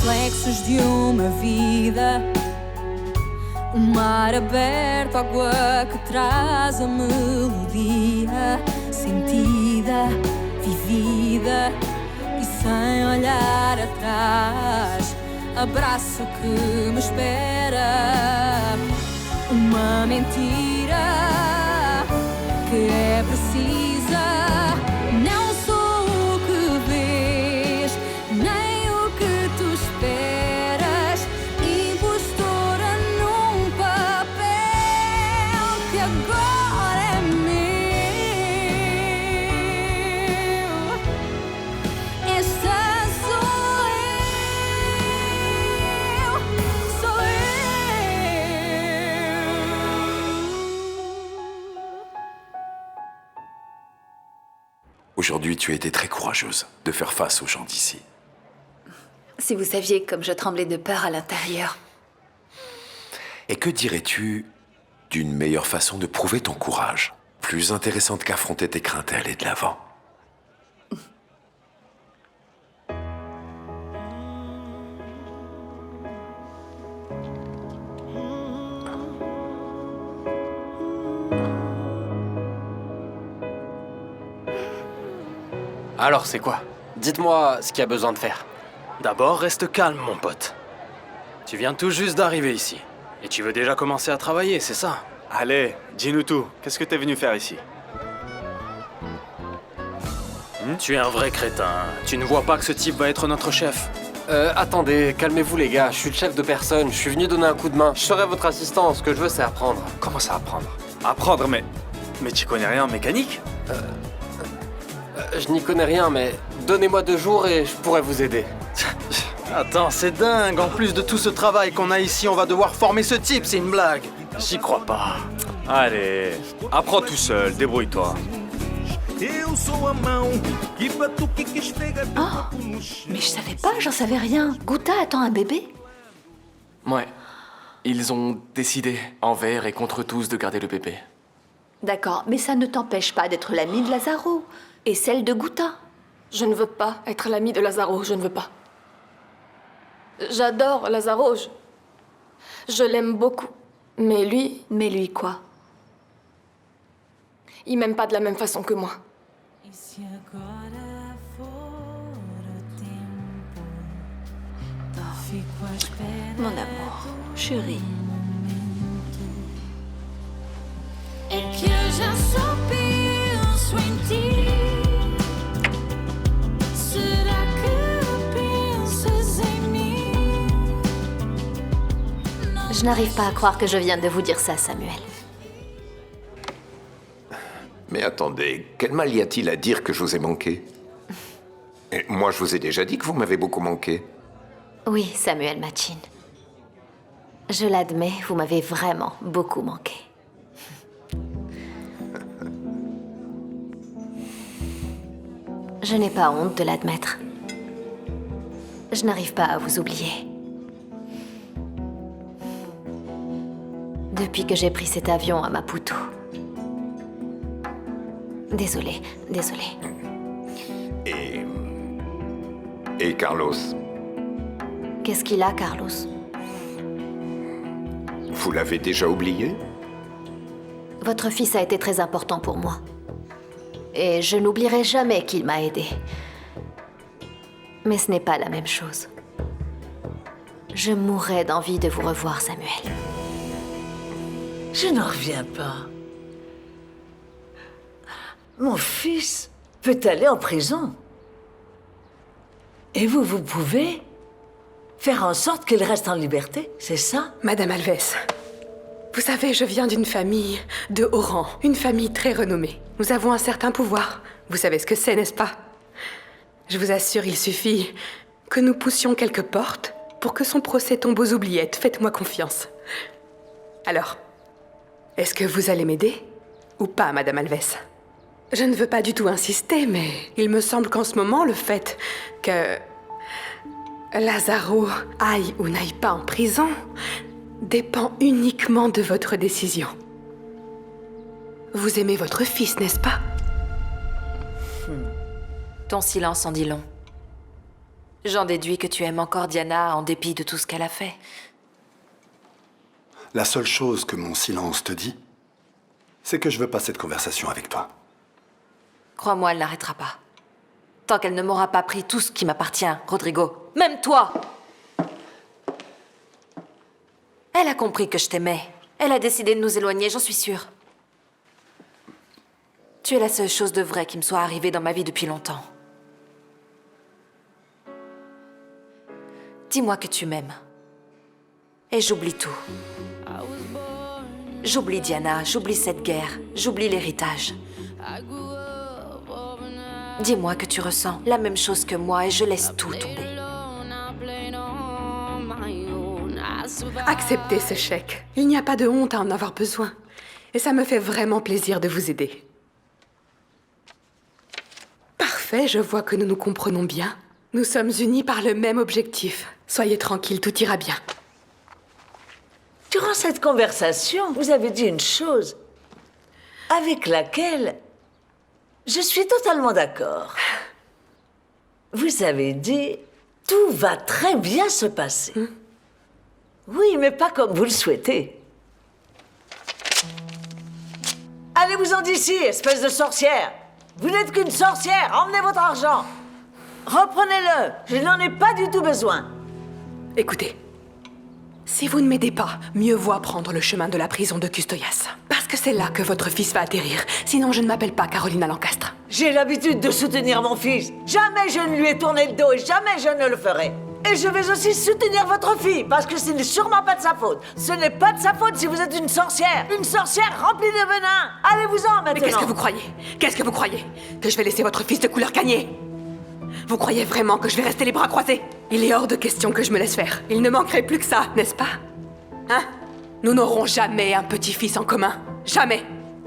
reflexos de uma vida. O mar aberto, água que traz a melodia sentida, vivida e sem olhar atrás. Abraço que me espera. Uma mentira que é precisa. Não sou o que vês, nem o que tu esperas. Impostora num papel que agora é meu. Esta sou eu, sou eu. Aujourd'hui, tu as été très courageuse de faire face aux gens d'ici. Si vous saviez comme je tremblais de peur à l'intérieur. Et que dirais-tu d'une meilleure façon de prouver ton courage? Plus intéressante qu'affronter tes craintes et aller de l'avant. Alors, c'est quoi? Dites-moi ce qu'il y a besoin de faire. D'abord, reste calme, mon pote. Tu viens tout juste d'arriver ici. Et tu veux déjà commencer à travailler, c'est ça? Allez, dis-nous tout. Qu'est-ce que t'es venu faire ici? Tu es un vrai crétin. Tu ne vois pas que ce type va être notre chef? Attendez, calmez-vous les gars, je suis le chef de personne, je suis venu donner un coup de main. Je serai votre assistant, ce que je veux c'est apprendre. Comment ça apprendre? Apprendre, mais... Mais tu connais rien en mécanique? Je n'y connais rien, mais donnez-moi 2 jours et je pourrai vous aider. Attends, c'est dingue. En plus de tout ce travail qu'on a ici, on va devoir former ce type, c'est une blague. J'y crois pas. Allez, apprends tout seul, débrouille-toi. Oh, mais je savais pas, j'en savais rien. Gouta attend un bébé? Ouais. Ils ont décidé, envers et contre tous, de garder le bébé. D'accord, mais ça ne t'empêche pas d'être l'ami de Lazaro. Et celle de Gouta. Je ne veux pas être l'ami de Lazaro, je ne veux pas. J'adore Lazaro, je l'aime beaucoup. Mais lui, Mais lui quoi? il m'aime pas de la même façon que moi. E se agora for o tempo, fico à espera. Mon amour, chérie. É que eu já só penso em ti. Será que pensas em mim? Je n'arrive pas à croire que je viens de vous dire ça, Samuel. Mais attendez, quel mal y a-t-il à dire que je vous ai manqué? Et moi, je vous ai déjà dit que vous m'avez beaucoup manqué. Oui, Samuel Machin. Je l'admets, vous m'avez vraiment beaucoup manqué. Je n'ai pas honte de l'admettre. Je n'arrive pas à vous oublier. Depuis que j'ai pris cet avion à Maputo. Désolée. Et Carlos, Qu'est-ce qu'il a, Carlos? vous l'avez déjà oublié? Votre fils a été très important pour moi. Et je n'oublierai jamais qu'il m'a aidé. Mais ce n'est pas la même chose. Je mourrais d'envie de vous revoir, Samuel. Je n'en reviens pas. Mon fils peut aller en prison. Et vous pouvez faire en sorte qu'il reste en liberté, c'est ça? Madame Alves, vous savez, je viens d'une famille de haut rang, une famille très renommée. Nous avons un certain pouvoir. Vous savez ce que c'est, n'est-ce pas? Je vous assure, il suffit que nous poussions quelques portes pour que son procès tombe aux oubliettes. Faites-moi confiance. Alors, est-ce que vous allez m'aider? Ou pas, Madame Alves? Je ne veux pas du tout insister, mais il me semble qu'en ce moment, le fait que Lazaro aille ou n'aille pas en prison dépend uniquement de votre décision. Vous aimez votre fils, n'est-ce pas? Ton silence en dit long. J'en déduis que tu aimes encore Diana en dépit de tout ce qu'elle a fait. La seule chose que mon silence te dit, c'est que je veux pas cette conversation avec toi. Crois-moi, elle n'arrêtera pas. Tant qu'elle ne m'aura pas pris tout ce qui m'appartient, Rodrigo. Même toi! Elle a compris que je t'aimais. Elle a décidé de nous éloigner, j'en suis sûre. Tu es la seule chose de vrai qui me soit arrivée dans ma vie depuis longtemps. Dis-moi que tu m'aimes. Et j'oublie tout. J'oublie Diana, j'oublie cette guerre, j'oublie l'héritage. Dis-moi que tu ressens la même chose que moi et je laisse tout tomber. Acceptez ce chèque. Il n'y a pas de honte à en avoir besoin. Et ça me fait vraiment plaisir de vous aider. Parfait, je vois que nous nous comprenons bien. Nous sommes unis par le même objectif. Soyez tranquille, tout ira bien. Durant cette conversation, vous avez dit une chose avec laquelle je suis totalement d'accord. Vous avez dit « Tout va très bien se passer ». Oui, mais pas comme vous le souhaitez. Allez-vous-en d'ici, espèce de sorcière. Vous n'êtes qu'une sorcière, emmenez votre argent. Reprenez-le, je n'en ai pas du tout besoin. Écoutez, si vous ne m'aidez pas, mieux vaut prendre le chemin de la prison de Custoyas. Parce que c'est là que votre fils va atterrir. Sinon, je ne m'appelle pas Carolina Lancastre. J'ai l'habitude de soutenir mon fils. Jamais je ne lui ai tourné le dos et jamais je ne le ferai. Et je vais aussi soutenir votre fille, parce que ce n'est sûrement pas de sa faute. Ce n'est pas de sa faute si vous êtes une sorcière remplie de venin. Allez-vous-en maintenant. Mais qu'est-ce que vous croyez? Qu'est-ce que vous croyez? Que je vais laisser votre fils de couleur gagner? Vous croyez vraiment que je vais rester les bras croisés? Il est hors de question que je me laisse faire. Il ne manquerait plus que ça, n'est-ce pas? Hein? Nous n'aurons jamais un petit-fils en commun. Jamais.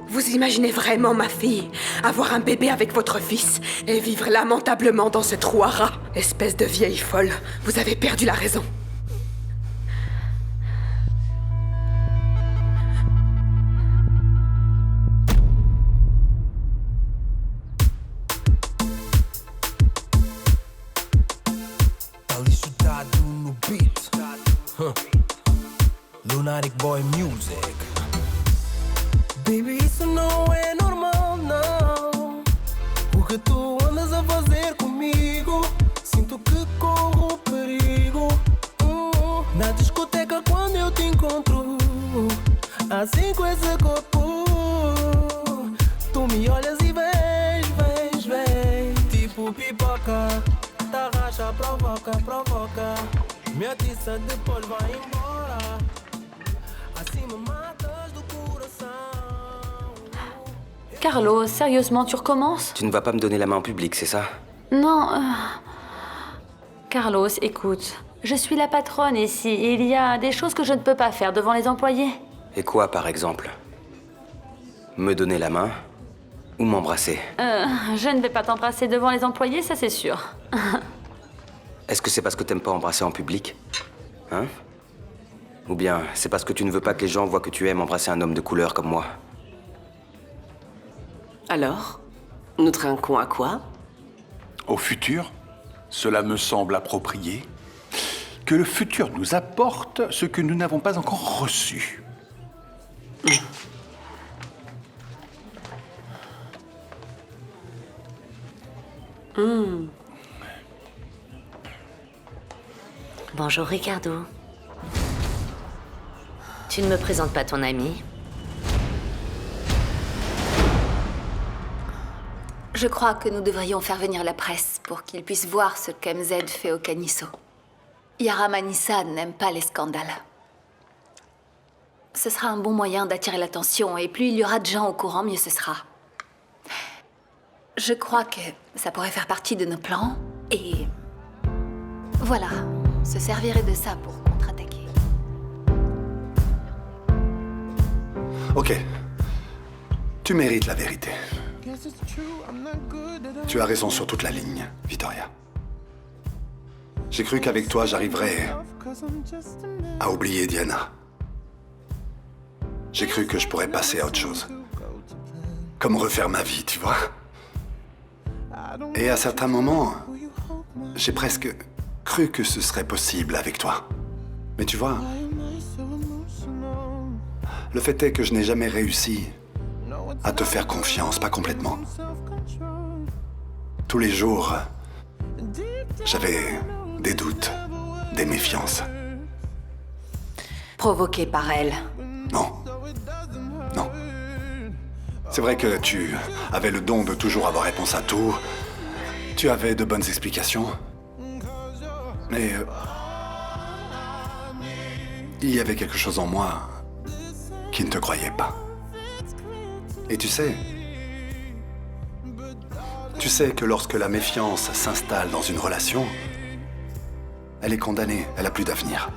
Vous imaginez vraiment, ma fille, avoir un bébé avec votre fils et vivre lamentablement dans ce trou à rats? Espèce de vieille folle, vous avez perdu la raison. Lunatic Boy Music. Baby, isso não é normal, não. O que tu andas a fazer comigo? Sinto que corro perigo. Na discoteca quando eu te encontro, assim com esse corpo, tu me olhas e vens, tipo pipoca. Tá racha, provoca. Me atiça, depois vai embora. Assim me matas do coração. Carlos, sérieusement, tu recommences? Tu ne vas pas me donner la main en public, c'est ça? Non. Carlos, écoute. Je suis la patronne ici et il y a des choses que je ne peux pas faire devant les employés. Et quoi, par exemple? Me donner la main ou m'embrasser? Je ne vais pas t'embrasser devant les employés, ça c'est sûr. Est-ce que c'est parce que t'aimes pas embrasser en public? Hein? Ou bien c'est parce que tu ne veux pas que les gens voient que tu aimes embrasser un homme de couleur comme moi? Alors, nous trinquons à quoi? Au futur, cela me semble approprié que le futur nous apporte ce que nous n'avons pas encore reçu. Bonjour Ricardo. Tu ne me présentes pas ton ami? Je crois que nous devrions faire venir la presse pour qu'ils puissent voir ce qu'MZ fait au Canisso. Yara Manissa n'aime pas les scandales. Ce sera un bon moyen d'attirer l'attention et plus il y aura de gens au courant, mieux ce sera. Je crois que ça pourrait faire partie de nos plans et... voilà, on se servirait de ça pour contre-attaquer. Ok. Tu mérites la vérité. Tu as raison sur toute la ligne, Victoria. J'ai cru qu'avec toi, j'arriverais à oublier Diana. J'ai cru que je pourrais passer à autre chose. Comme refaire ma vie, tu vois. Et à certains moments, j'ai presque cru que ce serait possible avec toi. Mais tu vois, le fait est que je n'ai jamais réussi à te faire confiance, pas complètement. Tous les jours, j'avais des doutes, des méfiances. Provoqué par elle. Non. Non. C'est vrai que tu avais le don de toujours avoir réponse à tout. Tu avais de bonnes explications. Mais il y avait quelque chose en moi qui ne te croyait pas. Et tu sais que lorsque la méfiance s'installe dans une relation, elle est condamnée, elle n'a plus d'avenir.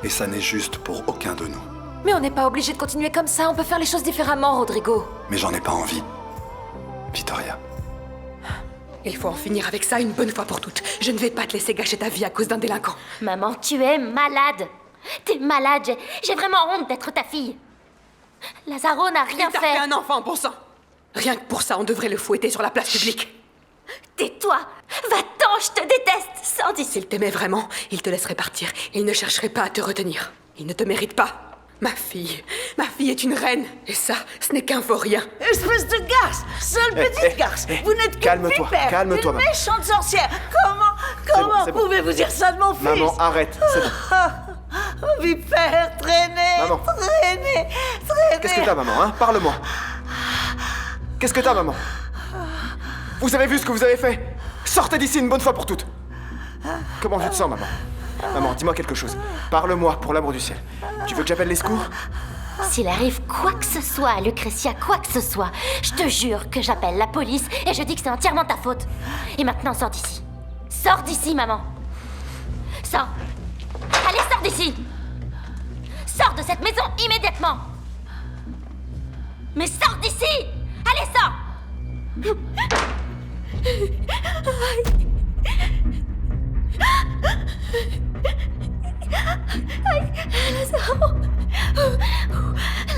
Et ça n'est juste pour aucun de nous. Mais on n'est pas obligé de continuer comme ça, on peut faire les choses différemment, Rodrigo. Mais j'en ai pas envie, Victoria. Il faut en finir avec ça une bonne fois pour toutes. Je ne vais pas te laisser gâcher ta vie à cause d'un délinquant. Maman, tu es malade. T'es malade. J'ai vraiment honte d'être ta fille. Lazaro n'a rien fait. Il t'a fait un enfant, bon sang. Rien que pour ça, on devrait le fouetter sur la place publique. Tais-toi. Va-t'en, je te déteste. Sors d'ici. S'il t'aimait vraiment, il te laisserait partir. Il ne chercherait pas à te retenir. Il ne te mérite pas. Ma fille est une reine. Et ça, ce n'est qu'un vaurien. Espèce de garce, sale petite garce. Vous n'êtes qu'une vipère, calme-toi, une maman. méchante sorcière. Comment pouvez-vous dire ça de mon fils? Maman, arrête, c'est bon. Vipère, traînez, Maman. traînez. Qu'est-ce que t'as, maman, hein? Parle-moi. Qu'est-ce que t'as, maman? Vous avez vu ce que vous avez fait? Sortez d'ici une bonne fois pour toutes. Comment tu te sens, maman? Maman, dis-moi quelque chose. Parle-moi, pour l'amour du ciel. Tu veux que j'appelle les secours? S'il arrive quoi que ce soit à Lucretia, quoi que ce soit, je te jure que j'appelle la police et je dis que c'est entièrement ta faute. Et maintenant, sors d'ici. Sors d'ici, maman. Sors. Allez, sors d'ici. Sors de cette maison immédiatement. Mais sors d'ici. Allez, sors.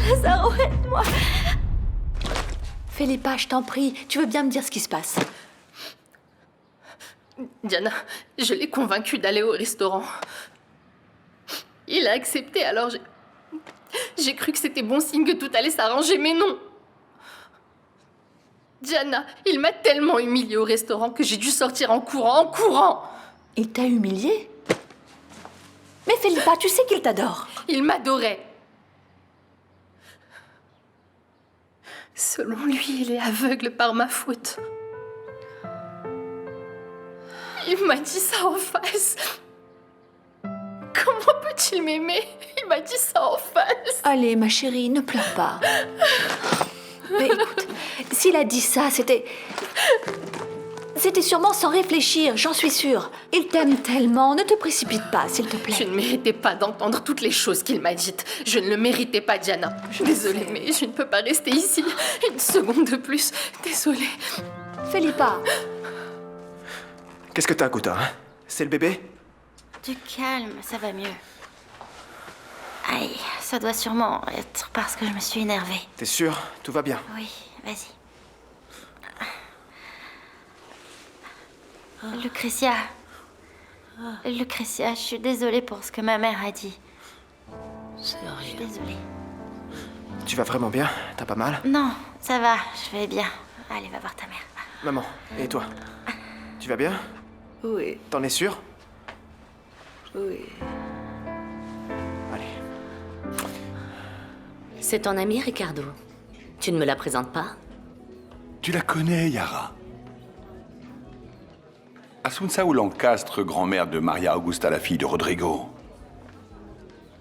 Lazaro, aide-moi. Philippa, je t'en prie, tu veux bien me dire ce qui se passe? Diana, je l'ai convaincu d'aller au restaurant. Il a accepté, alors j'ai cru que c'était bon signe que tout allait s'arranger, mais non. Diana, il m'a tellement humiliée au restaurant que j'ai dû sortir en courant. Il t'a humiliée? Mais Philippa, tu sais qu'il t'adore. Il m'adorait. Selon lui, il est aveugle par ma faute. Il m'a dit ça en face. Comment peut-il m'aimer? Il m'a dit ça en face. Allez, ma chérie, ne pleure pas. Mais écoute, s'il a dit ça, c'était sûrement sans réfléchir, j'en suis sûre. Il t'aime tellement, ne te précipite pas, s'il te plaît. Je ne méritais pas d'entendre toutes les choses qu'il m'a dites. Je ne le méritais pas, Diana. Désolée, mais je ne peux pas rester ici une seconde de plus. Désolée. Philippa. Qu'est-ce que t'as, Kouta, hein? C'est le bébé? Du calme, ça va mieux. Aïe, ça doit sûrement être parce que je me suis énervée. T'es sûre? Tout va bien? Oui, vas-y. Lucretia, je suis désolée pour ce que ma mère a dit. C'est rien. Je suis désolée. Tu vas vraiment bien? T'as pas mal? Non, ça va, je vais bien. Allez, va voir ta mère. Maman, et toi? Tu vas bien? Oui. T'en es sûre? Oui. Allez. C'est ton ami, Ricardo. Tu ne me la présentes pas? Tu la connais, Yara. Assunção Lancastre, grand-mère de Maria Augusta, la fille de Rodrigo.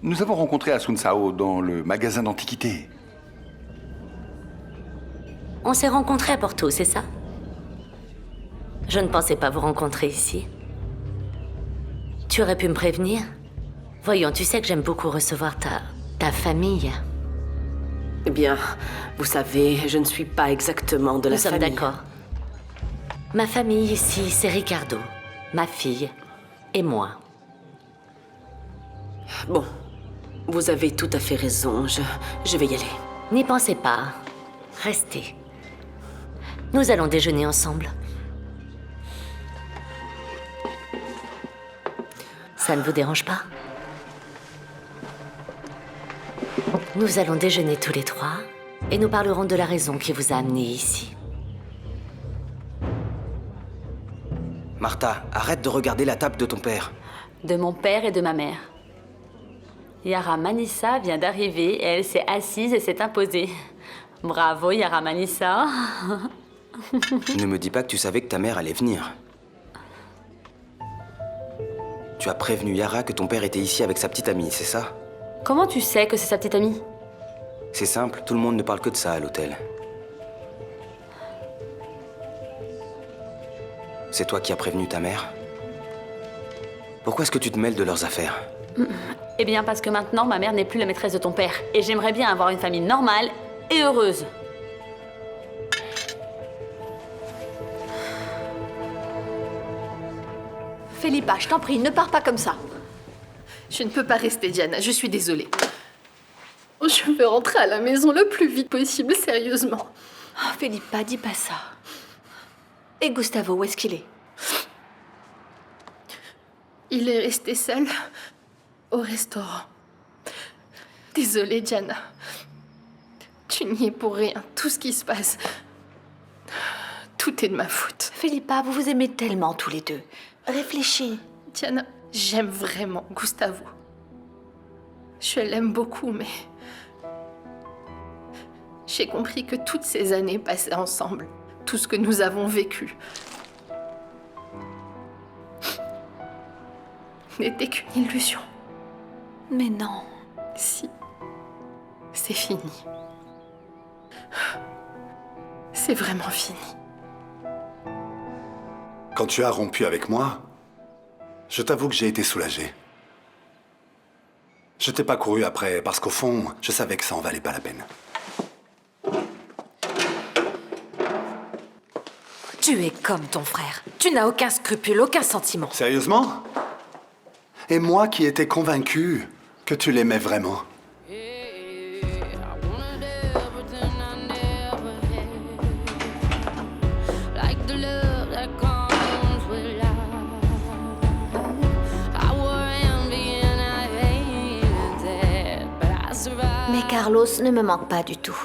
Nous avons rencontré Assunção dans le magasin d'antiquités. On s'est rencontrés à Porto, c'est ça? Je ne pensais pas vous rencontrer ici. Tu aurais pu me prévenir? Voyons, tu sais que j'aime beaucoup recevoir ta famille. Eh bien, vous savez, je ne suis pas exactement de la famille. Nous sommes d'accord. Ma famille ici, c'est Ricardo, ma fille et moi. Bon, vous avez tout à fait raison. Je vais y aller. N'y pensez pas. Restez. Nous allons déjeuner ensemble. Ça ne vous dérange pas? Nous allons déjeuner tous les trois et nous parlerons de la raison qui vous a amené ici. Martha, arrête de regarder la table de ton père. De mon père et de ma mère. Yara Manissa vient d'arriver et elle s'est assise et s'est imposée. Bravo, Yara Manissa. Ne me dis pas que tu savais que ta mère allait venir. Tu as prévenu Yara que ton père était ici avec sa petite amie, c'est ça? Comment tu sais que c'est sa petite amie? C'est simple, tout le monde ne parle que de ça à l'hôtel. C'est toi qui as prévenu ta mère? Pourquoi est-ce que tu te mêles de leurs affaires? Eh bien parce que maintenant, ma mère n'est plus la maîtresse de ton père. Et j'aimerais bien avoir une famille normale et heureuse. Philippa, je t'en prie, ne pars pas comme ça. Je ne peux pas rester, Diana, je suis désolée. Je veux rentrer à la maison le plus vite possible, sérieusement. Oh, Philippa, dis pas ça. Et Gustavo, où est-ce qu'il est? Il est resté seul au restaurant. Désolée, Diana. Tu n'y es pour rien. Tout ce qui se passe, tout est de ma faute. Philippa, vous vous aimez tellement tous les deux. Réfléchis. Diana, j'aime vraiment Gustavo. Je l'aime beaucoup, mais j'ai compris que toutes ces années passées ensemble, tout ce que nous avons vécu, n'était qu'une illusion. Mais non. Si. C'est fini. C'est vraiment fini. Quand tu as rompu avec moi, je t'avoue que j'ai été soulagé. Je t'ai pas couru après parce qu'au fond, je savais que ça en valait pas la peine. Tu es comme ton frère. Tu n'as aucun scrupule, aucun sentiment. Sérieusement? Et moi qui étais convaincu que tu l'aimais vraiment. Mais Carlos ne me manque pas du tout.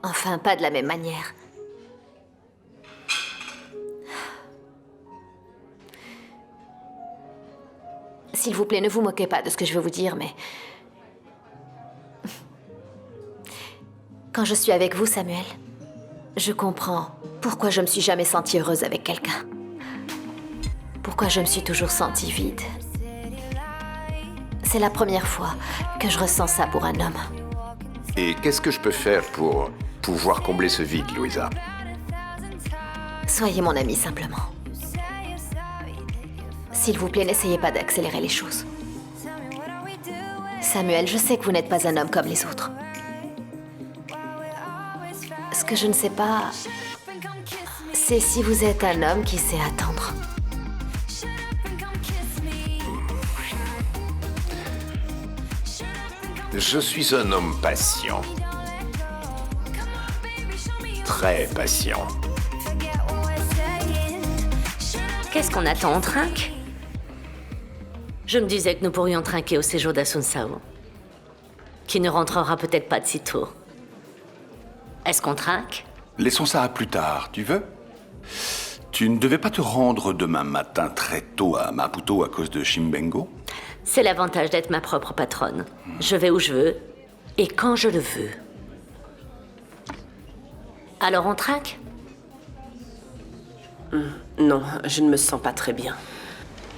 Enfin, pas de la même manière. S'il vous plaît, ne vous moquez pas de ce que je veux vous dire, mais... Quand je suis avec vous, Samuel, je comprends pourquoi je me suis jamais sentie heureuse avec quelqu'un. Pourquoi je me suis toujours sentie vide. C'est la première fois que je ressens ça pour un homme. Et qu'est-ce que je peux faire pour pouvoir combler ce vide, Louisa? Soyez mon ami, simplement. S'il vous plaît, n'essayez pas d'accélérer les choses. Samuel, je sais que vous n'êtes pas un homme comme les autres. Ce que je ne sais pas, c'est si vous êtes un homme qui sait attendre. Je suis un homme patient. Très patient. Qu'est-ce qu'on attend? On trinque? Je me disais que nous pourrions trinquer au séjour d'Asunsao, qui ne rentrera peut-être pas de sitôt. Est-ce qu'on trinque? Laissons ça à plus tard, tu veux? Tu ne devais pas te rendre demain matin très tôt à Maputo à cause de Chimbengo? C'est l'avantage d'être ma propre patronne. Je vais où je veux, et quand je le veux. Alors on trinque? Non, je ne me sens pas très bien.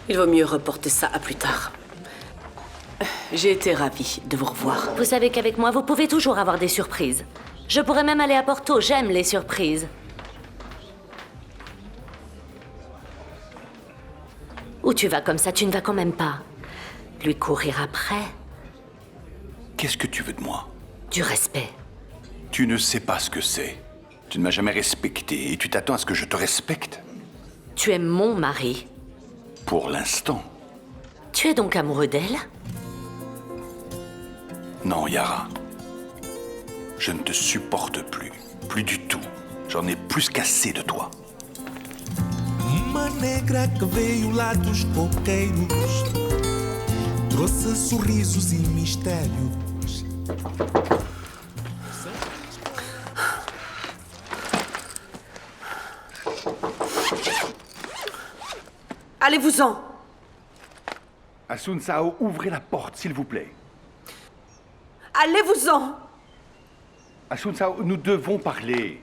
Il vaut mieux reporter ça à plus tard. J'ai été ravie de vous revoir. Vous savez qu'avec moi, vous pouvez toujours avoir des surprises. Je pourrais même aller à Porto, j'aime les surprises. Où tu vas comme ça? Tu ne vas quand même pas lui courir après? Qu'est-ce que tu veux de moi? Du respect. Tu ne sais pas ce que c'est. Tu ne m'as jamais respecté et tu t'attends à ce que je te respecte? Tu es mon mari. Pour l'instant. Tu es donc amoureux d'elle? Non, Yara. Je ne te supporte plus. Plus du tout. J'en ai plus qu'assez de toi. Money negra que veio lá dos coqueiros, trouxe sorrisos e mistérios. Allez-vous-en! Asun Sao, ouvrez la porte, s'il vous plaît. Allez-vous-en! Asun Sao, nous devons parler.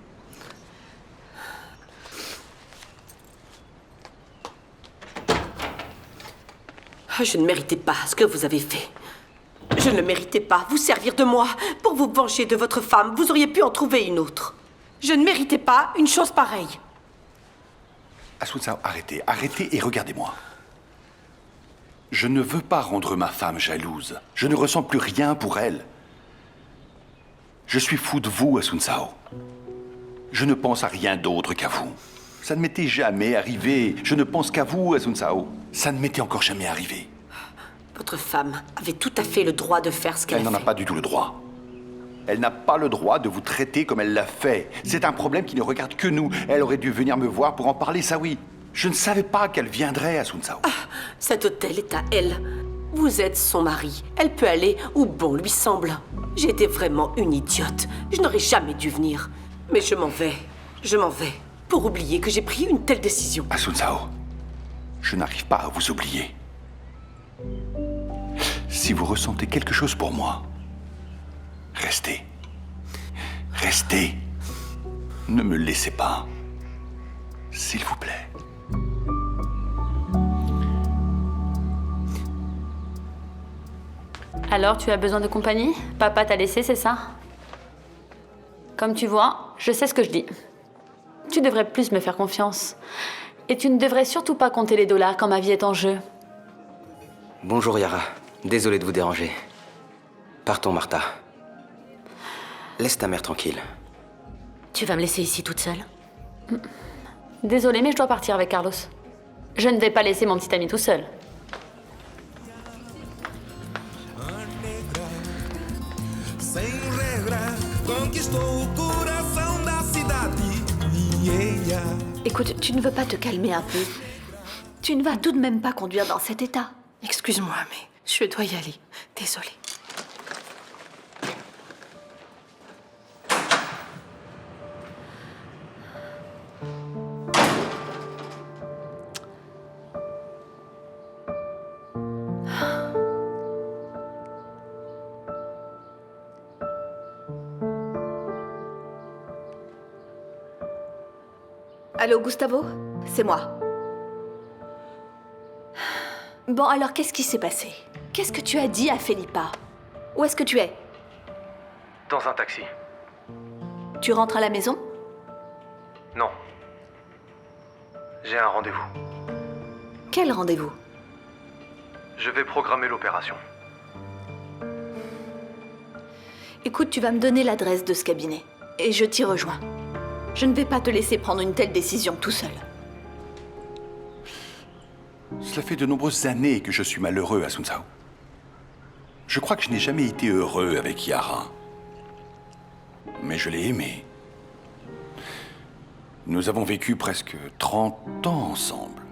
Je ne méritais pas ce que vous avez fait. Je ne méritais pas vous servir de moi pour vous venger de votre femme. Vous auriez pu en trouver une autre. Je ne méritais pas une chose pareille. Asun Sao, arrêtez, arrêtez et regardez-moi. Je ne veux pas rendre ma femme jalouse. Je ne ressens plus rien pour elle. Je suis fou de vous, Asun Sao. Je ne pense à rien d'autre qu'à vous. Ça ne m'était jamais arrivé. Je ne pense qu'à vous, Asun Sao. Ça ne m'était encore jamais arrivé. Votre femme avait tout à fait le droit de faire ce qu'elle a fait. Elle n'en a pas du tout le droit. Elle n'a pas le droit de vous traiter comme elle l'a fait. C'est un problème qui ne regarde que nous. Elle aurait dû venir me voir pour en parler, ça oui. Je ne savais pas qu'elle viendrait, Asun Sao. Cet hôtel est à elle. Vous êtes son mari. Elle peut aller où bon lui semble. J'ai été vraiment une idiote. Je n'aurais jamais dû venir. Mais je m'en vais. Je m'en vais. Pour oublier que j'ai pris une telle décision. Asun Sao, je n'arrive pas à vous oublier. Si vous ressentez quelque chose pour moi, restez. Restez. Ne me laissez pas. S'il vous plaît. Alors, tu as besoin de compagnie? Papa t'a laissé, c'est ça? Comme tu vois, je sais ce que je dis. Tu devrais plus me faire confiance. Et tu ne devrais surtout pas compter les dollars quand ma vie est en jeu. Bonjour Yara. Désolé de vous déranger. Partons, Martha. Laisse ta mère tranquille. Tu vas me laisser ici toute seule? Désolée, mais je dois partir avec Carlos. Je ne vais pas laisser mon petit ami tout seul. Sem regra, conquistou o coração da cidade. Yeah. Écoute, tu ne veux pas te calmer un peu? Tu ne vas tout de même pas conduire dans cet état. Excuse-moi, mais je dois y aller. Désolée. Allô, Gustavo? C'est moi. Bon, alors qu'est-ce qui s'est passé? Qu'est-ce que tu as dit à Felipa? Où est-ce que tu es? Dans un taxi. Tu rentres à la maison? Non. J'ai un rendez-vous. Quel rendez-vous? Je vais programmer l'opération. Écoute, tu vas me donner l'adresse de ce cabinet. Et je t'y rejoins. Je ne vais pas te laisser prendre une telle décision tout seul. Cela fait de nombreuses années que je suis malheureux, Asun Sao. Je crois que je n'ai jamais été heureux avec Yara. Mais je l'ai aimée. Nous avons vécu presque 30 ans ensemble.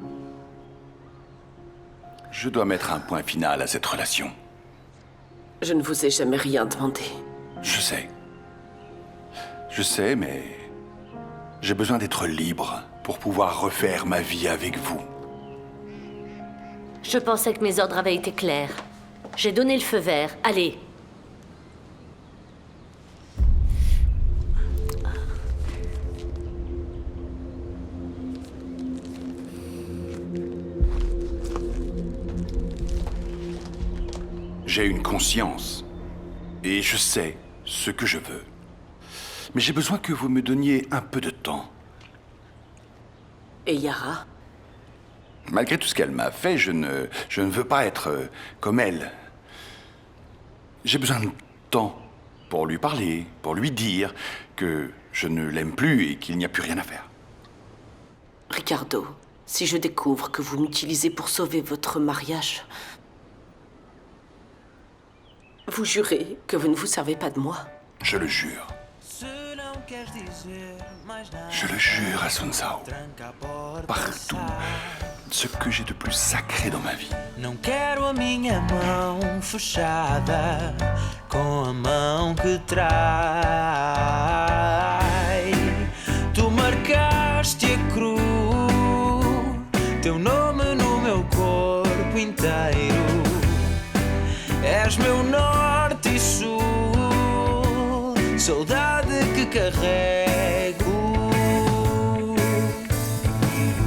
Je dois mettre un point final à cette relation. Je ne vous ai jamais rien demandé. Je sais. Je sais, mais j'ai besoin d'être libre pour pouvoir refaire ma vie avec vous. Je pensais que mes ordres avaient été clairs. J'ai donné le feu vert. Allez. J'ai une conscience. Et je sais ce que je veux. Mais j'ai besoin que vous me donniez un peu de temps. Et Yara? Malgré tout ce qu'elle m'a fait, je ne veux pas être comme elle. J'ai besoin de temps pour lui parler, pour lui dire que je ne l'aime plus et qu'il n'y a plus rien à faire. Ricardo, si je découvre que vous m'utilisez pour sauver votre mariage, vous jurez que vous ne vous servez pas de moi? Je le jure. Je le jure, Assunção, partout, ce que j'ai de plus sacré dans ma vie. Não quero a minha mão fechada com a mão que trai. Tu marcaste a cruz, teu nome no meu corpo inteiro. És meu norte e sul, saudade que carrego.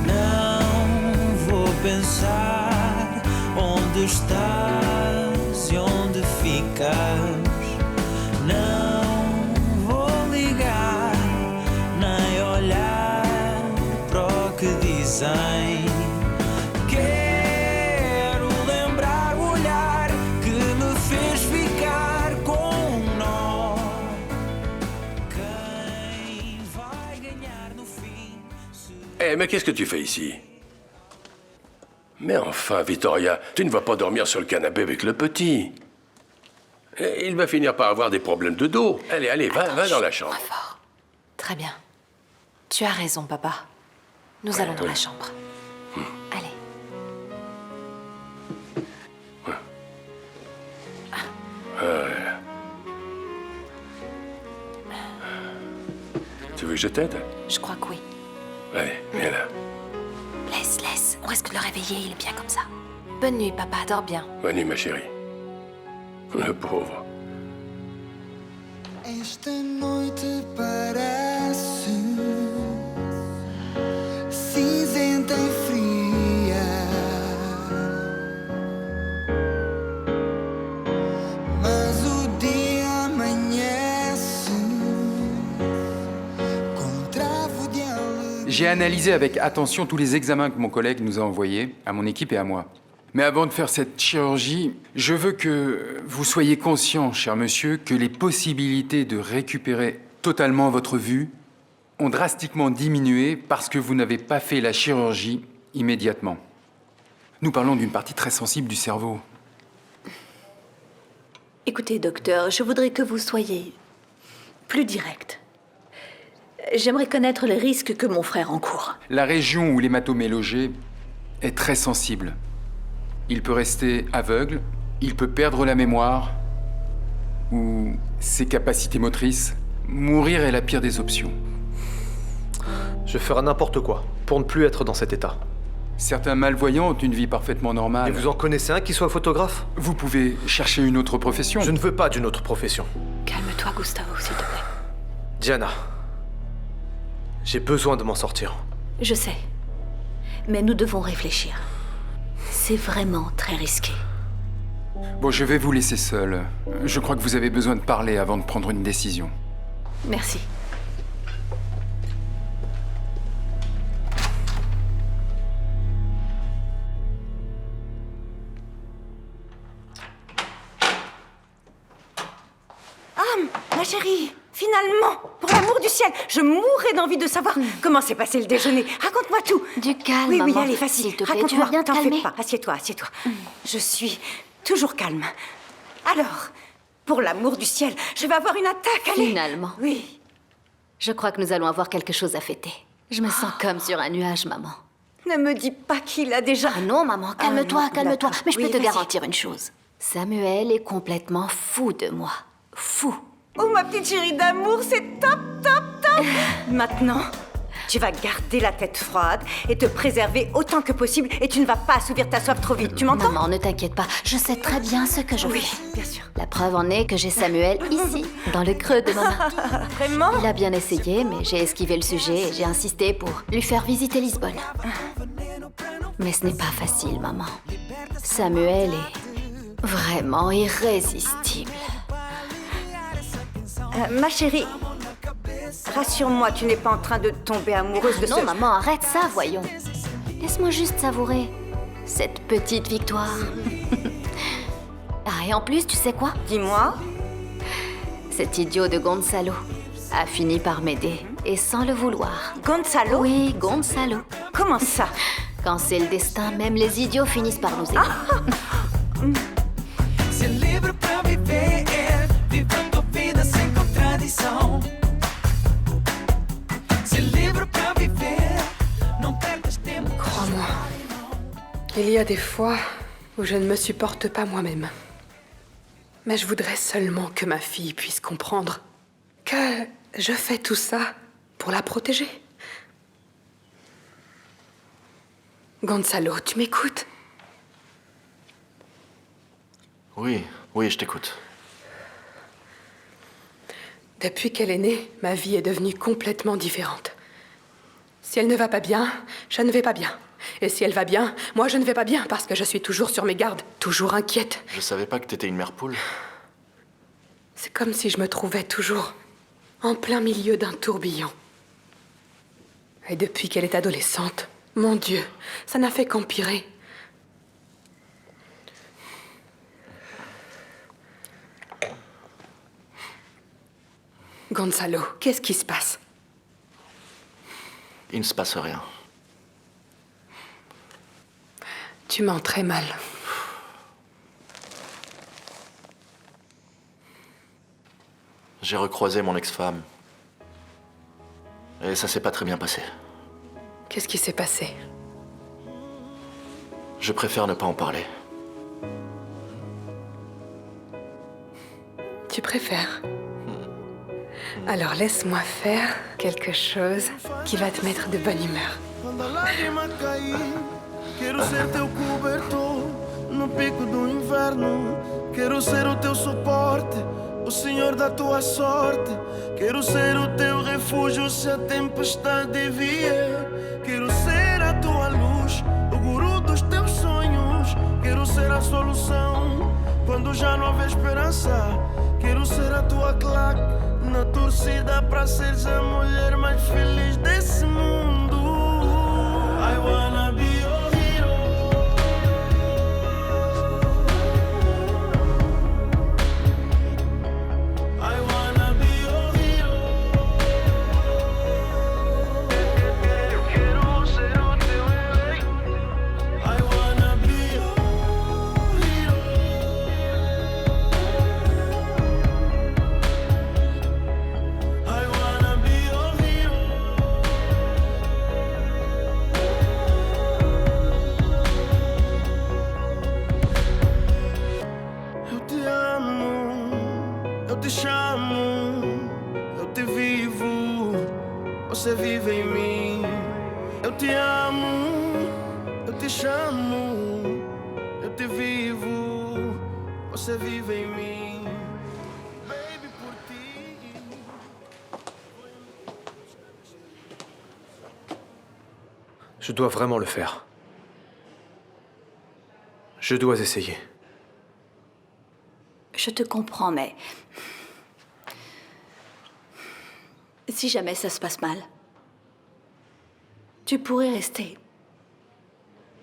Não vou pensar onde estás e onde ficas. Não vou ligar, nem olhar para o que dizem. Quero lembrar o olhar que me fez ficar com um nó. Quem vai ganhar no fim? Eh, mais qu'est-ce que tu fais ici? Mais enfin, Vittoria, tu ne vas pas dormir sur le canapé avec le petit. Eh, il va finir par avoir des problèmes de dos. Allez, allez, va dans la chambre. Fort. Très bien. Tu as raison, papa. Nous allons dans la chambre. Allez. Tu veux que je t'aide? Je crois que oui. Allez, viens là. Laisse. On risque de le réveiller, il est bien comme ça. Bonne nuit, papa. Dors bien. Bonne nuit, ma chérie. Le pauvre. Esta noite parece cinzenta e fria, mas o dia amanhece com travo de alegria. J'ai analysé avec attention tous les examens que mon collègue nous a envoyés, à mon équipe et à moi. Mais avant de faire cette chirurgie, je veux que vous soyez conscient, cher monsieur, que les possibilités de récupérer totalement votre vue ont drastiquement diminué parce que vous n'avez pas fait la chirurgie immédiatement. Nous parlons d'une partie très sensible du cerveau. Écoutez, docteur, je voudrais que vous soyez plus direct. J'aimerais connaître les risques que mon frère encourt. La région où l'hématome est logé est très sensible. Il peut rester aveugle, il peut perdre la mémoire, ou ses capacités motrices. Mourir est la pire des options. Je ferai n'importe quoi pour ne plus être dans cet état. Certains malvoyants ont une vie parfaitement normale. Et vous en connaissez un qui soit photographe? Vous pouvez chercher une autre profession. Je ne veux pas d'une autre profession. Calme-toi, Gustavo, s'il te plaît. Diana, j'ai besoin de m'en sortir. Je sais. Mais nous devons réfléchir. C'est vraiment très risqué. Bon, je vais vous laisser seul. Je crois que vous avez besoin de parler avant de prendre une décision. Merci. Ma chérie, finalement, pour l'amour du ciel, je mourrais d'envie de savoir comment s'est passé le déjeuner. Raconte-moi tout. Du calme, Oui, maman. allez, facile. S'il te plaît, tu Raconte-moi, veux bien te t'en fais calmer pas. Assieds-toi. Je suis toujours calme. Alors, pour l'amour du ciel, je vais avoir une attaque, allez. Finalement. Oui. Je crois que nous allons avoir quelque chose à fêter. Je me sens comme sur un nuage, maman. Ne me dis pas qu'il a déjà... Ah non, maman, calme-toi, non, calme-toi. d'accord. Mais je peux Oui, te vas-y. garantir une chose. Samuel est complètement fou de moi. Fou. Oh, ma petite chérie d'amour, c'est top. Maintenant, tu vas garder la tête froide et te préserver autant que possible et tu ne vas pas assouvir ta soif trop vite. Tu m'entends? Maman, ne t'inquiète pas. Je sais très bien ce que je Oui, fais. bien sûr. La preuve en est que j'ai Samuel ici, dans le creux de ma main. Vraiment? Il a bien essayé, mais j'ai esquivé le sujet et j'ai insisté pour lui faire visiter Lisbonne. Mais ce n'est pas facile, maman. Samuel est vraiment irrésistible. Ma chérie, rassure-moi, tu n'es pas en train de tomber amoureuse de Non, maman, arrête ça, voyons. Laisse-moi juste savourer cette petite victoire. Ah, et en plus, tu sais quoi? Dis-moi. Cet idiot de Gonzalo a fini par m'aider, et sans le vouloir. Gonzalo? Oui, Gonzalo. Comment ça? Quand c'est le destin, même les idiots finissent par nous aider. Ser livre pra viver, vivendo vida sem contradição. Il y a des fois où je ne me supporte pas moi-même. Mais je voudrais seulement que ma fille puisse comprendre que je fais tout ça pour la protéger. Gonzalo, tu m'écoutes? Oui, oui, je t'écoute. Depuis qu'elle est née, ma vie est devenue complètement différente. Si elle ne va pas bien, je ne vais pas bien. Et si elle va bien, moi je ne vais pas bien parce que je suis toujours sur mes gardes, toujours inquiète. Je savais pas que t'étais une mère poule. C'est comme si je me trouvais toujours en plein milieu d'un tourbillon. Et depuis qu'elle est adolescente, mon Dieu, ça n'a fait qu'empirer. Gonzalo, qu'est-ce qui se passe? Il ne se passe rien. Tu mens très mal. J'ai recroisé mon ex-femme. Et ça s'est pas très bien passé. Qu'est-ce qui s'est passé? Je préfère ne pas en parler. Tu préfères? Alors laisse-moi faire quelque chose qui va te mettre de bonne humeur. Quando a lágrima cair, quero ser teu cobertor no pico do inverno. Quero ser o teu suporte, o senhor da tua sorte. Quero ser o teu refúgio se a tempestade vier. Quero ser a tua luz, o guru dos teus sonhos. Quero ser a solução quando já não houver esperança. Quero ser a tua claque na torcida pra seres a mulher mais feliz desse mundo. I wanna be your hero. I wanna be your hero. Eu quero ser o teu herói. I wanna be your hero. I wanna be your hero. Eu te amo, eu te chamo, eu te vivo, você vive em mim. Eu te amo, eu te chamo, eu te vivo, você vive em mim. Baby, por ti. Je dois vraiment le faire. Je dois essayer. Je te comprends, mais... Si jamais ça se passe mal, tu pourrais rester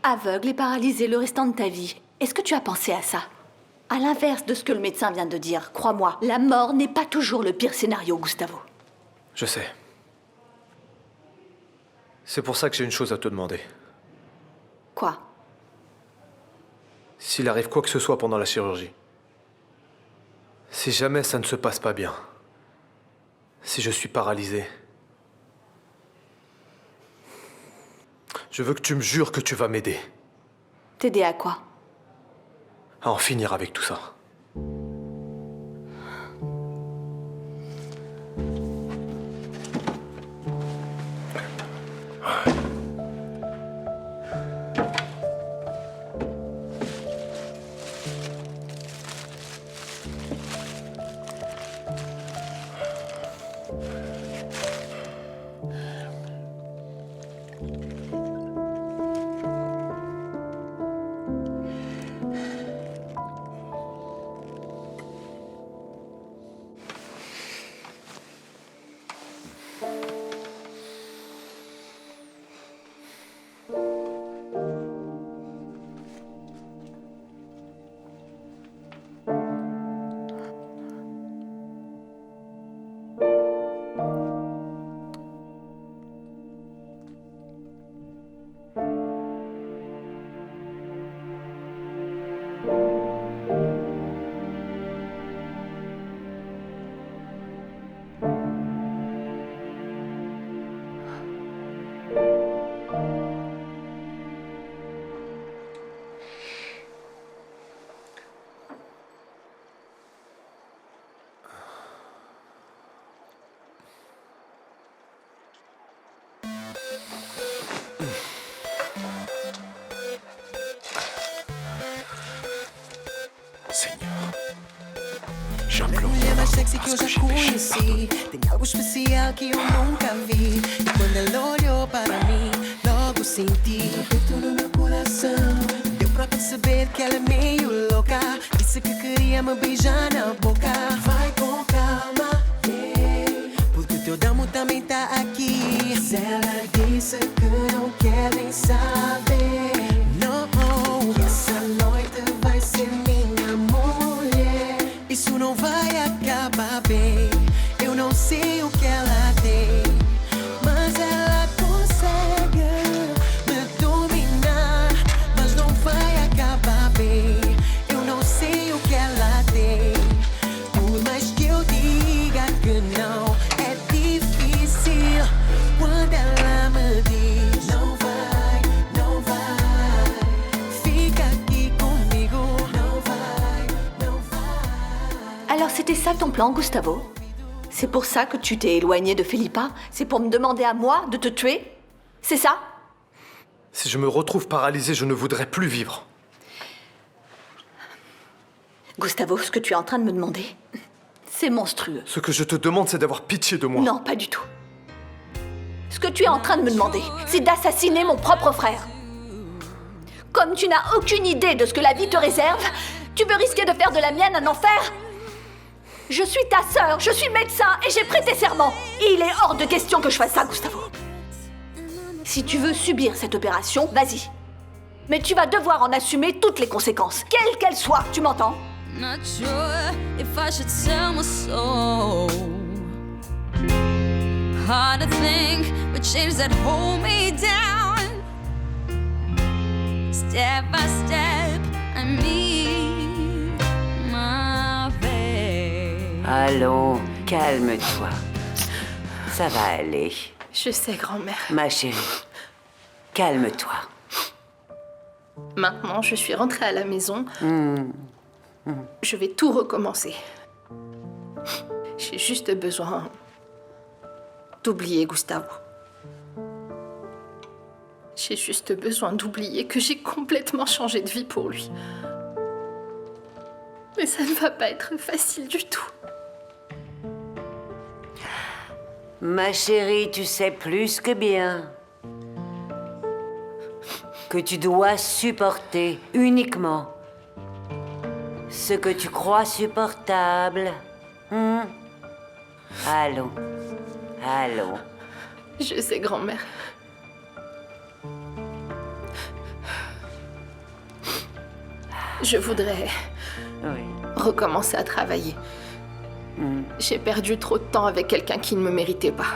aveugle et paralysé le restant de ta vie. Est-ce que tu as pensé à ça? À l'inverse de ce que le médecin vient de dire, crois-moi, la mort n'est pas toujours le pire scénario, Gustavo. Je sais. C'est pour ça que j'ai une chose à te demander. Quoi? S'il arrive quoi que ce soit pendant la chirurgie, si jamais ça ne se passe pas bien, si je suis paralysé, je veux que tu me jures que tu vas m'aider T'aider à quoi? à en finir avec tout ça. J'implore mulher mais sexy que eu parce que já j'ai péché, conheci. Tem algo especial que eu nunca vi. E quando ela olhou para mim, logo senti aperto no meu coração. Deu pra perceber que ela é meio louca. Disse que queria me beijar na boca. Vai com calma, yeah, porque o teu damo também tá aqui. Se ela disse que não quer nem saber, não, que essa noite vai ser minha mulher. Isso não vai acabar bem. Eu não sei o que ela tem, mas ela consegue me dominar. Mas não vai acabar bem. Eu não sei o que ela tem. Por mais que eu diga que não, é difícil quando ela me diz não vai, não vai. Fica aqui comigo. Não vai, não vai. Alors c'était ça ton plan, Gustavo? C'est pour ça que tu t'es éloigné de Philippa? C'est pour me demander à moi de te tuer? C'est ça? Si je me retrouve paralysé, je ne voudrais plus vivre. Gustavo, ce que tu es en train de me demander, c'est monstrueux. Ce que je te demande, c'est d'avoir pitié de moi. Non, pas du tout. Ce que tu es en train de me demander, c'est d'assassiner mon propre frère. Comme tu n'as aucune idée de ce que la vie te réserve, tu veux risquer de faire de la mienne un enfer? Je suis ta sœur, je suis médecin et j'ai prêté serment. Et il est hors de question que je fasse ça, Gustavo. Si tu veux subir cette opération, vas-y. Mais tu vas devoir en assumer toutes les conséquences, quelles qu'elles soient, tu m'entends? Not sure if I should sell my soul. Hard to think with chains that hold me down. Step by step, I meet my fate. Allons, calme-toi. Ça va aller. Je sais, grand-mère. Ma chérie, calme-toi. Maintenant, je suis rentrée à la maison. Je vais tout recommencer. J'ai juste besoin d'oublier Gustavo. J'ai juste besoin d'oublier que j'ai complètement changé de vie pour lui. Mais ça ne va pas être facile du tout. Ma chérie, tu sais plus que bien que tu dois supporter uniquement ce que tu crois supportable. Allons, allons. Je sais, grand-mère. Je voudrais recommencer à travailler. J'ai perdu trop de temps avec quelqu'un qui ne me méritait pas.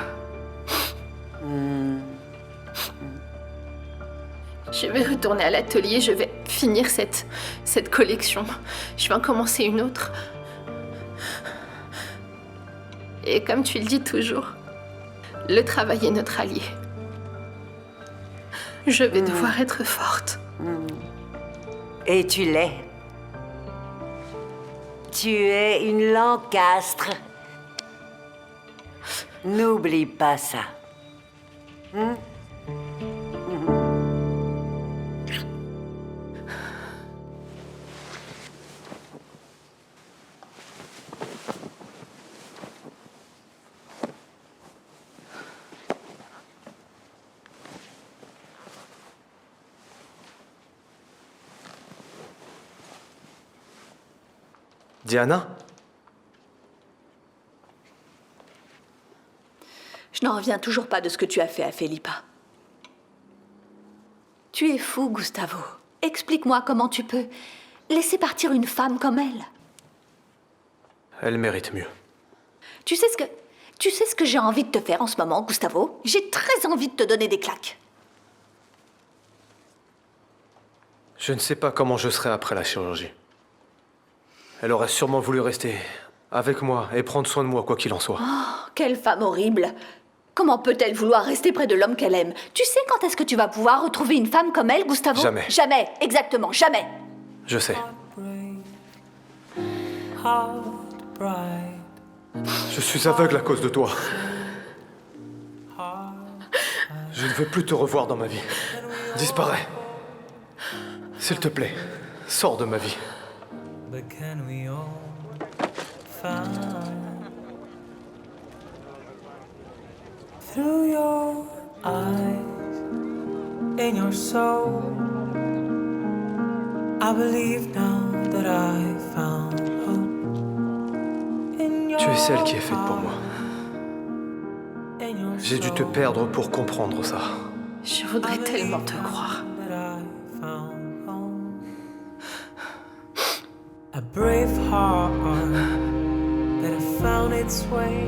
Je vais retourner à l'atelier, je vais finir cette collection. Je vais en commencer une autre. Et comme tu le dis toujours, le travail est notre allié. Je vais devoir être forte. Et tu l'es. Tu es une Lancastre. N'oublie pas ça. Diana? Je n'en reviens toujours pas de ce que tu as fait à Philippa. Tu es fou, Gustavo. Explique-moi comment tu peux laisser partir une femme comme elle. Elle mérite mieux. Tu sais ce que j'ai envie de te faire en ce moment, Gustavo? J'ai très envie de te donner des claques. Je ne sais pas comment je serai après la chirurgie. Elle aurait sûrement voulu rester avec moi et prendre soin de moi, quoi qu'il en soit. Oh, quelle femme horrible! Comment peut-elle vouloir rester près de l'homme qu'elle aime? Tu sais quand est-ce que tu vas pouvoir retrouver une femme comme elle, Gustavo? Jamais. Jamais, exactement, jamais. Je sais. Je suis aveugle à cause de toi. Je ne veux plus te revoir dans ma vie. Disparais. S'il te plaît, sors de ma vie. found. Through your eyes, in your soul, I believe now that I found hope. In your Tu es celle qui est faite pour moi. J'ai dû te perdre pour comprendre ça. Je voudrais tellement te croire. A brave heart that has found its way,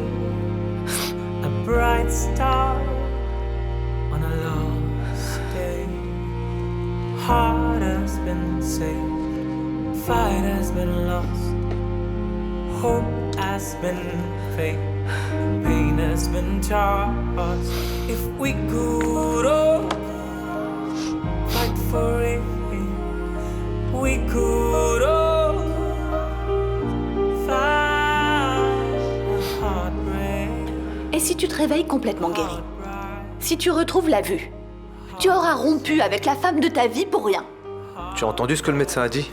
a bright star on a lost day. Heart has been saved, fight has been lost, hope has been fake, pain has been tossed. If we could all fight for it, we could all. Et si tu te réveilles complètement guéri? Si tu retrouves la vue? Tu auras rompu avec la femme de ta vie pour rien. Tu as entendu ce que le médecin a dit?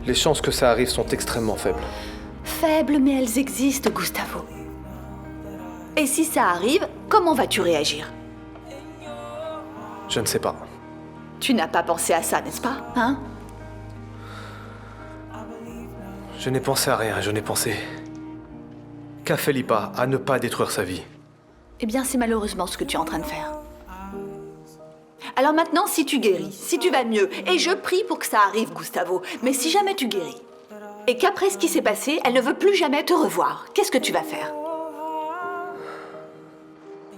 Les chances que ça arrive sont extrêmement faibles. Faibles, mais elles existent, Gustavo. Et si ça arrive, comment vas-tu réagir? Je ne sais pas. Tu n'as pas pensé à ça, n'est-ce pas? Hein? Je n'ai pensé à rien, je n'ai pensé qu'à Felipa, à ne pas détruire sa vie. Eh bien, c'est malheureusement ce que tu es en train de faire. Alors maintenant, si tu guéris, si tu vas mieux, et je prie pour que ça arrive, Gustavo, mais si jamais tu guéris, et qu'après ce qui s'est passé, elle ne veut plus jamais te revoir, qu'est-ce que tu vas faire?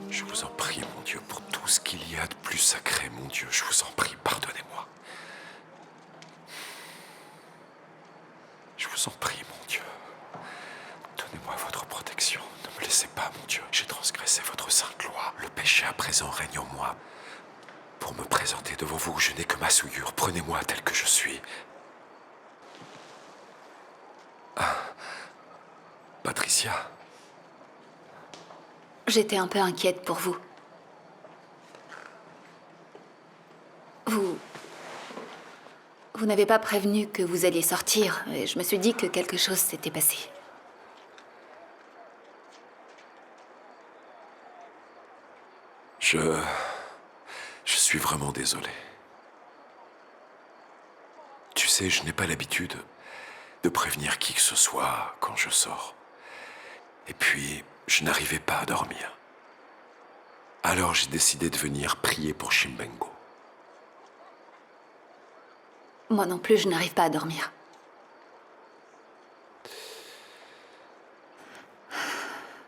Je vous en prie, mon Dieu, pour tout ce qu'il y a de plus sacré, mon Dieu, je vous en prie, pardonnez-moi. Je vous en prie, mon Dieu. Donnez-moi votre protection. Ne me laissez pas, mon Dieu. J'ai transgressé votre sainte loi. Le péché à présent règne en moi. Pour me présenter devant vous, je n'ai que ma souillure. Prenez-moi tel que je suis. Ah. Patricia. J'étais un peu inquiète pour vous. Vous n'avez pas prévenu que vous alliez sortir, et je me suis dit que quelque chose s'était passé. Je suis vraiment désolé. Tu sais, je n'ai pas l'habitude de prévenir qui que ce soit quand je sors. Et puis, je n'arrivais pas à dormir. Alors j'ai décidé de venir prier pour Chimbengo. Moi non plus, je n'arrive pas à dormir.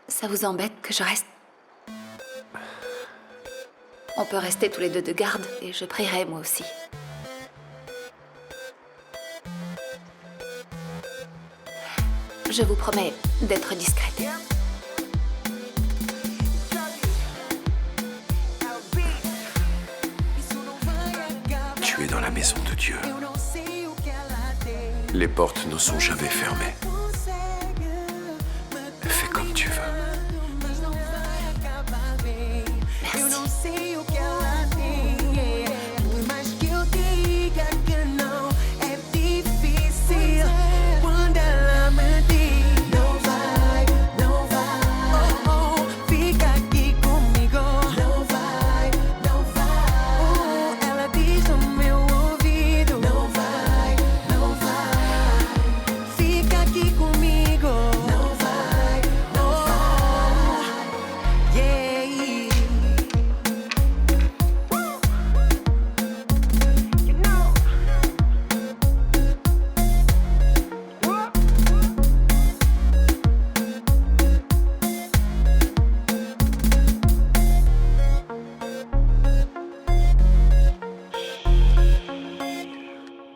Ça vous embête que je reste? On peut rester tous les deux de garde et je prierai moi aussi. Je vous promets d'être discrète. Tu es dans la maison de Dieu. Les portes ne sont jamais fermées. Fais comme tu veux.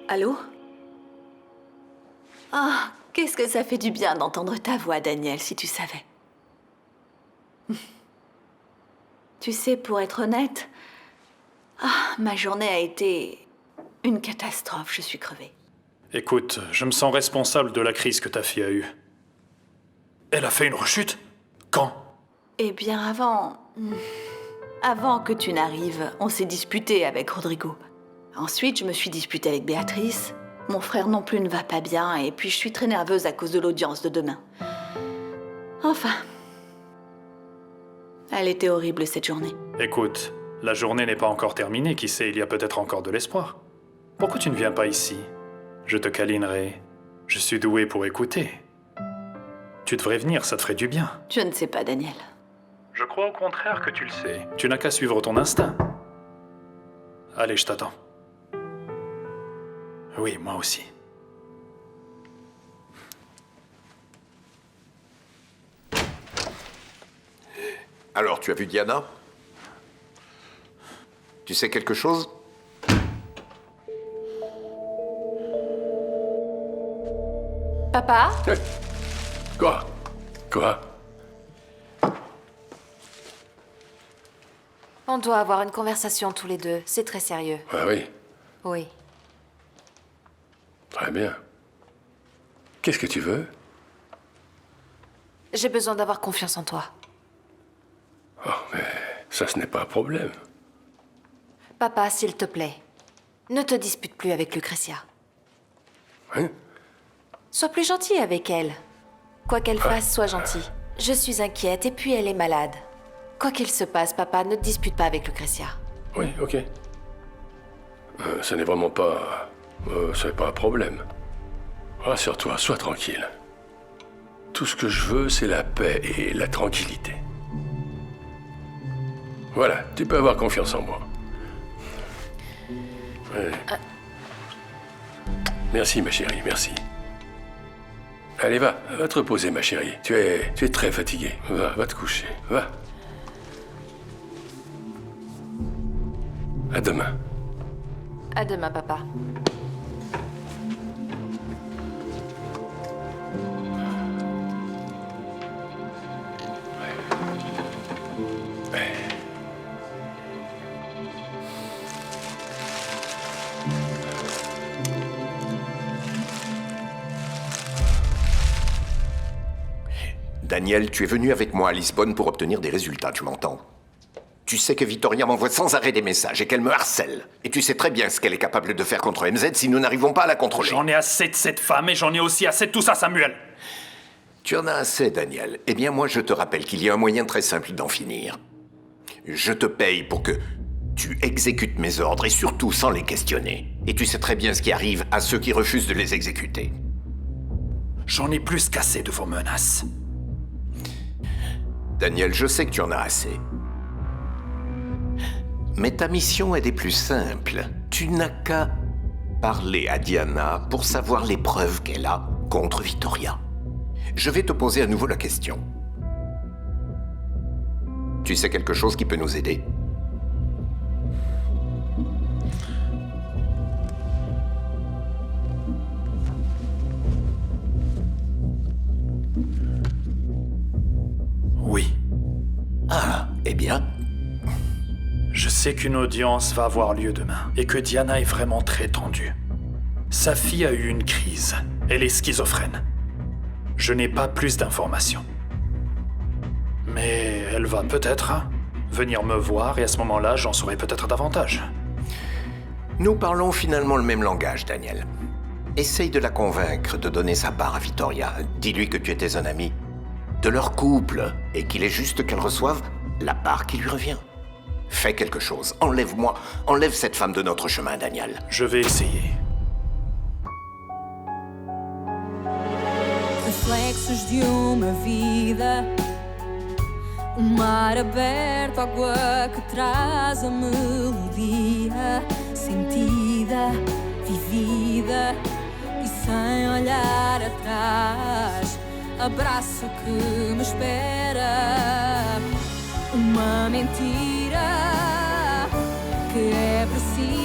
Allô? Ah, qu'est-ce que ça fait du bien d'entendre ta voix, Daniel, si tu savais. Tu sais, pour être honnête, ma journée a été une catastrophe, je suis crevée. Écoute, je me sens responsable de la crise que ta fille a eue. Elle a fait une rechute? Quand? Eh bien, avant que tu n'arrives, on s'est disputé avec Rodrigo. Ensuite, je me suis disputée avec Béatrice. Mon frère non plus ne va pas bien, et puis je suis très nerveuse à cause de l'audience de demain. Enfin. Elle était horrible cette journée. Écoute, la journée n'est pas encore terminée, qui sait, il y a peut-être encore de l'espoir. Pourquoi tu ne viens pas ici? Je te câlinerai. Je suis doué pour écouter. Tu devrais venir, ça te ferait du bien. Je ne sais pas, Daniel. Je crois au contraire que tu le sais. Tu n'as qu'à suivre ton instinct. Allez, je t'attends. Oui, moi aussi. Alors, tu as vu Diana? Tu sais quelque chose? Papa? Quoi? Quoi? On doit avoir une conversation tous les deux. C'est très sérieux. Ah oui, Oui. très bien. Qu'est-ce que tu veux? J'ai besoin d'avoir confiance en toi. Oh, mais ça, ce n'est pas un problème. Papa, s'il te plaît, ne te dispute plus avec Lucretia. Hein? Sois plus gentil avec elle. Quoi qu'elle fasse, sois gentil. Je suis inquiète et puis elle est malade. Quoi qu'il se passe, papa, ne te dispute pas avec Lucretia. Oui, ok. Ce n'est vraiment pas... ce n'est pas un problème. Rassure-toi, sois tranquille. Tout ce que je veux, c'est la paix et la tranquillité. Voilà, tu peux avoir confiance en moi. Ouais. Merci, ma chérie, merci. Allez, va te reposer, ma chérie. Tu es très fatiguée. Va te coucher, va. À demain. À demain, papa. Daniel, tu es venu avec moi à Lisbonne pour obtenir des résultats, tu m'entends? Tu sais que Vittoria m'envoie sans arrêt des messages et qu'elle me harcèle. Et tu sais très bien ce qu'elle est capable de faire contre MZ si nous n'arrivons pas à la contrôler. J'en ai assez de cette femme et j'en ai aussi assez de tout ça, Samuel. Tu en as assez, Daniel. Eh bien, moi, je te rappelle qu'il y a un moyen très simple d'en finir. Je te paye pour que tu exécutes mes ordres et surtout sans les questionner. Et tu sais très bien ce qui arrive à ceux qui refusent de les exécuter. J'en ai plus qu'assez de vos menaces. Daniel, je sais que tu en as assez. Mais ta mission est des plus simples. Tu n'as qu'à parler à Diana pour savoir les preuves qu'elle a contre Vittoria. Je vais te poser à nouveau la question. Tu sais quelque chose qui peut nous aider? Oui. Ah, eh bien. Je sais qu'une audience va avoir lieu demain et que Diana est vraiment très tendue. Sa fille a eu une crise. Elle est schizophrène. Je n'ai pas plus d'informations. Mais elle va peut-être venir me voir et à ce moment-là, j'en saurai peut-être davantage. Nous parlons finalement le même langage, Daniel. Essaye de la convaincre de donner sa part à Vittoria. Dis-lui que tu étais un ami de leur couple et qu'il est juste qu'elle reçoive la part qui lui revient. Fais quelque chose. Enlève-moi. Enlève cette femme de notre chemin, Daniel. Je vais essayer. Reflexos de uma vida, mar aberto, água que traz a melodia sentida, vivida e sem olhar atrás. Abraço que me espera, uma mentira que é precisa.